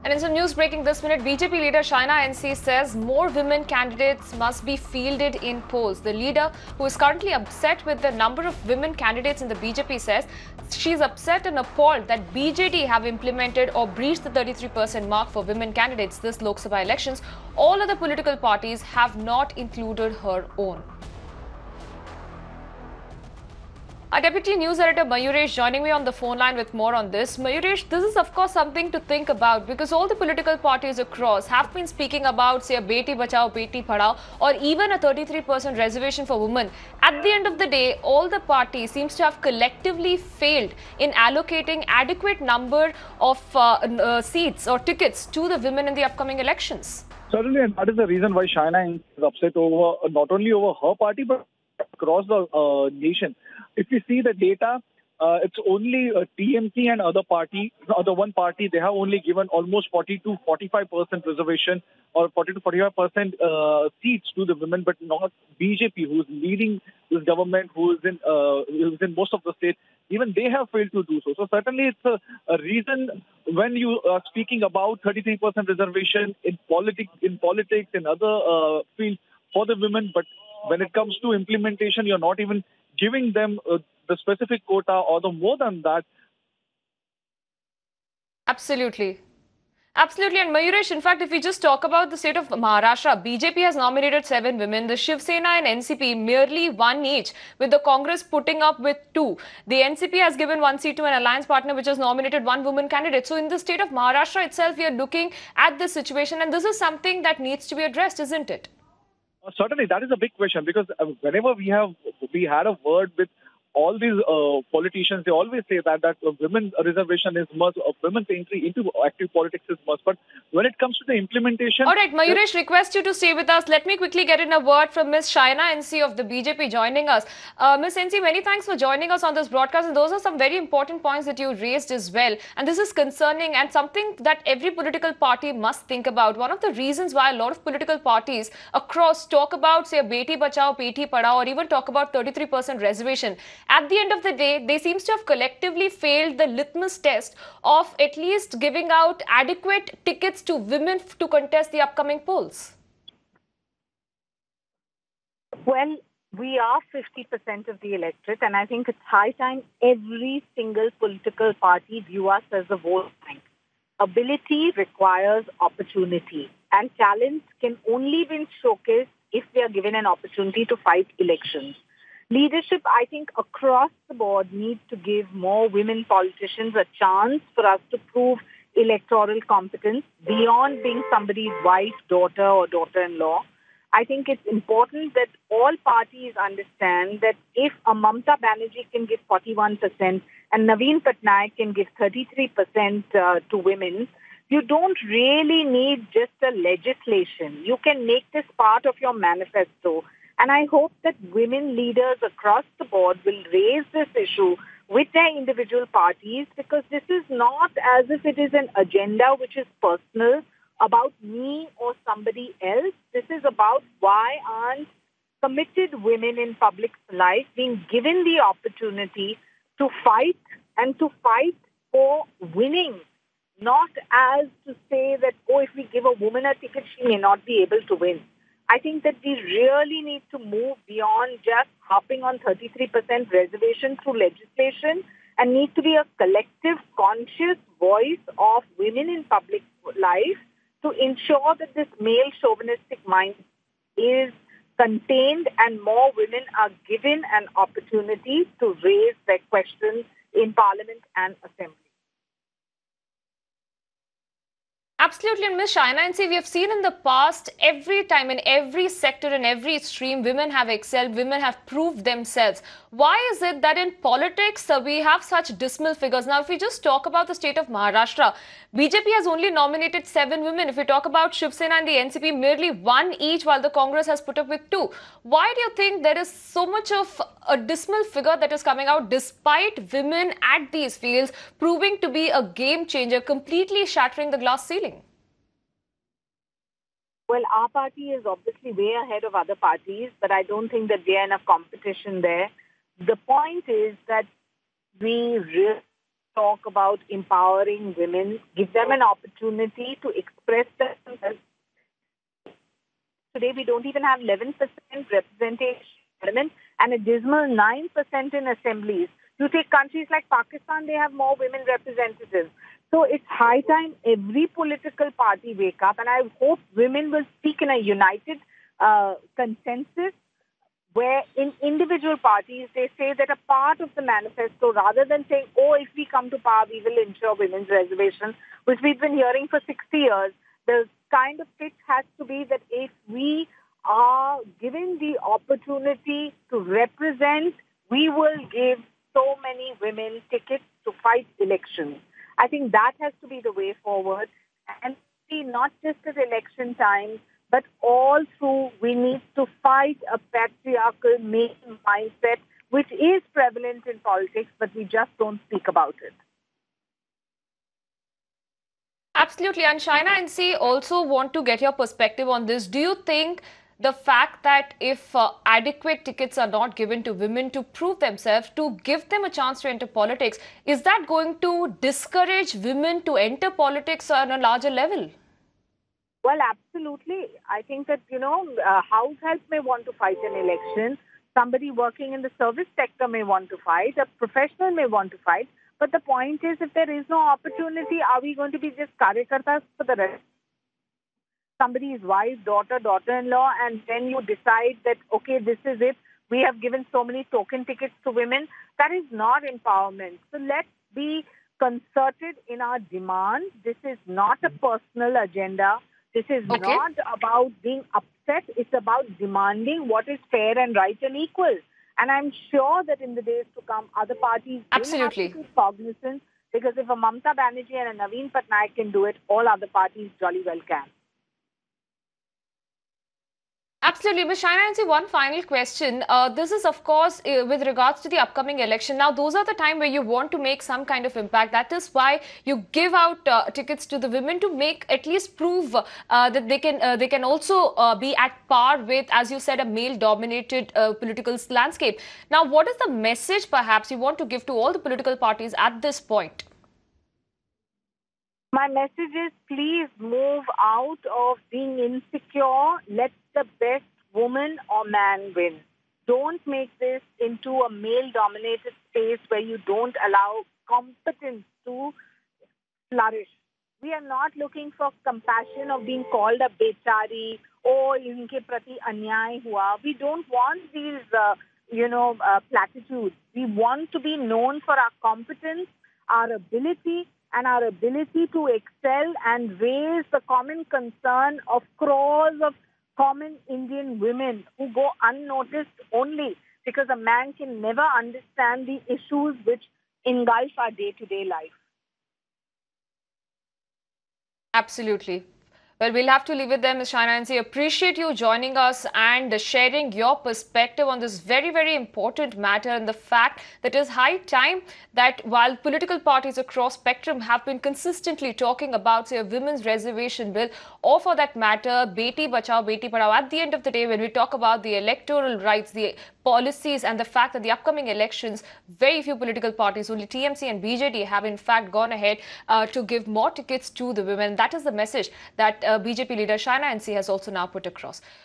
And in some news breaking this minute, BJP leader Shaina NC says more women candidates must be fielded in polls. The leader, who is currently upset with the number of women candidates in the BJP, says she's upset and appalled that BJP have implemented or breached the 33% mark for women candidates this Lok Sabha elections. All other political parties have not included her own. Our Deputy News Editor Mayuresh joining me on the phone line with more on this. Mayuresh, this is of course something to think about because all the political parties across have been speaking about, say, a Beti Bachao, Beti Padhao or even a 33% reservation for women. At the end of the day, all the parties seems to have collectively failed in allocating adequate number of seats or tickets to the women in the upcoming elections. Certainly, and that is the reason why Shaina is upset over not only over her party but across the nation. If you see the data, it's only TMC and other one party, they have only given almost 40 to 45% reservation or 40 to 45% seats to the women, but not BJP, who's leading this government, who's in most of the states. Even they have failed to do so. So certainly it's a reason when you are speaking about 33% reservation in politics, in other fields for the women, but when it comes to implementation, you're not even giving them the specific quota or the more than that. Absolutely. Absolutely. And Mayuresh, in fact, if we just talk about the state of Maharashtra, BJP has nominated 7 women. The Shiv Sena and NCP merely 1 each, with the Congress putting up with 2. The NCP has given 1 seat to an alliance partner which has nominated 1 woman candidate. So in the state of Maharashtra itself, we are looking at this situation and this is something that needs to be addressed, isn't it? Certainly, that is a big question because whenever we had a word with all these politicians, they always say that women reservation is must, women's entry into active politics is must. But when it comes to the implementation... All right, Mayuresh, request you to stay with us. Let me quickly get in a word from Ms. Shaina NC of the BJP joining us. Ms. NC, many thanks for joining us on this broadcast. And those are some very important points that you raised as well. And this is concerning and something that every political party must think about. One of the reasons why a lot of political parties across talk about, say, Beti Bachao, Beti Padhao, or even talk about 33% reservation. At the end of the day, they seem to have collectively failed the litmus test of at least giving out adequate tickets to women to contest the upcoming polls. Well, we are 50% of the electorate, and I think it's high time every single political party view us as a vote bank. Ability requires opportunity, and talent can only be showcased if we are given an opportunity to fight elections. Leadership, I think, across the board needs to give more women politicians a chance for us to prove electoral competence beyond being somebody's wife, daughter, or daughter-in-law. I think it's important that all parties understand that if a Mamata Banerjee can give 41% and Naveen Patnaik can give 33% to women, you don't really need just a legislation. You can make this part of your manifesto. And I hope that women leaders across the board will raise this issue with their individual parties because this is not as if it is an agenda which is personal about me or somebody else. This is about why aren't committed women in public life being given the opportunity to fight and to fight for winning, not as to say that, oh, if we give a woman a ticket, she may not be able to win. I think that we really need to move beyond just hopping on 33% reservation through legislation and need to be a collective, conscious voice of women in public life to ensure that this male chauvinistic mind is contained and more women are given an opportunity to raise their questions in Parliament and Assembly. Absolutely, and Ms. Shaina NC, we have seen in the past, every time, in every sector, in every stream, women have excelled, women have proved themselves. Why is it that in politics, we have such dismal figures? Now, if we just talk about the state of Maharashtra, BJP has only nominated 7 women. If we talk about Shiv Sena and the NCP, merely 1 each, while the Congress has put up with 2. Why do you think there is so much of a dismal figure that is coming out despite women at these fields proving to be a game changer, completely shattering the glass ceiling? Well, our party is obviously way ahead of other parties, but I don't think that there are enough competition there. The point is that we really talk about empowering women, give them an opportunity to express themselves. Today, we don't even have 11% representation in parliament and a dismal 9% in assemblies. You take countries like Pakistan, they have more women representatives. So it's high time every political party wake up, and I hope women will speak in a united consensus where in individual parties they say that a part of the manifesto, rather than saying, oh, if we come to power, we will ensure women's reservation, which we've been hearing for 60 years, the kind of pitch has to be that if we are given the opportunity to represent, we will give so many women tickets to fight elections. I think that has to be the way forward. And not just at election time, but all through, we need to fight a patriarchal male mindset, which is prevalent in politics, but we just don't speak about it. Absolutely. And Shaina NC, also want to get your perspective on this. Do you think the fact that if adequate tickets are not given to women to prove themselves, to give them a chance to enter politics, is that going to discourage women to enter politics on a larger level? Well, absolutely. I think that, house help may want to fight an election. Somebody working in the service sector may want to fight. A professional may want to fight. But the point is, if there is no opportunity, are we going to be just karyakartas for the rest? Somebody's wife, daughter, daughter-in-law, and then you decide that, okay, this is it. We have given so many token tickets to women. That is not empowerment. So let's be concerted in our demand. This is not a personal agenda. This is not about being upset. It's about demanding what is fair and right and equal. And I'm sure that in the days to come, other parties will have to be cognizant, because if a Mamata Banerjee and a Naveen Patnaik can do it, all other parties jolly well can. Absolutely. Ms. Shaina NC, one final question. This is, of course, with regards to the upcoming election. Now, those are the time where you want to make some kind of impact. That is why you give out tickets to the women to make, at least prove that they can also be at par with, as you said, a male-dominated political landscape. Now, what is the message, perhaps, you want to give to all the political parties at this point? My message is, please move out of being insecure. Let the best woman or man win. Don't make this into a male-dominated space where you don't allow competence to flourish. We are not looking for compassion of being called a bechari or inke prati anyay hua. We don't want these, platitudes. We want to be known for our competence, our ability, and our ability to excel and raise the common concern of crores of common Indian women who go unnoticed only because a man can never understand the issues which engulf our day-to-day life. Absolutely. Well, we'll have to leave it there, Ms. Shaina NC. Appreciate you joining us and sharing your perspective on this very, very important matter, and the fact that it is high time that while political parties across spectrum have been consistently talking about, say, a women's reservation bill, or for that matter, Beti Bachao, Beti Padhao, at the end of the day, when we talk about the electoral rights, the policies, and the fact that the upcoming elections, very few political parties, only TMC and BJP, have in fact gone ahead to give more tickets to the women. That is the message that BJP leader Shaina NC has also now put across.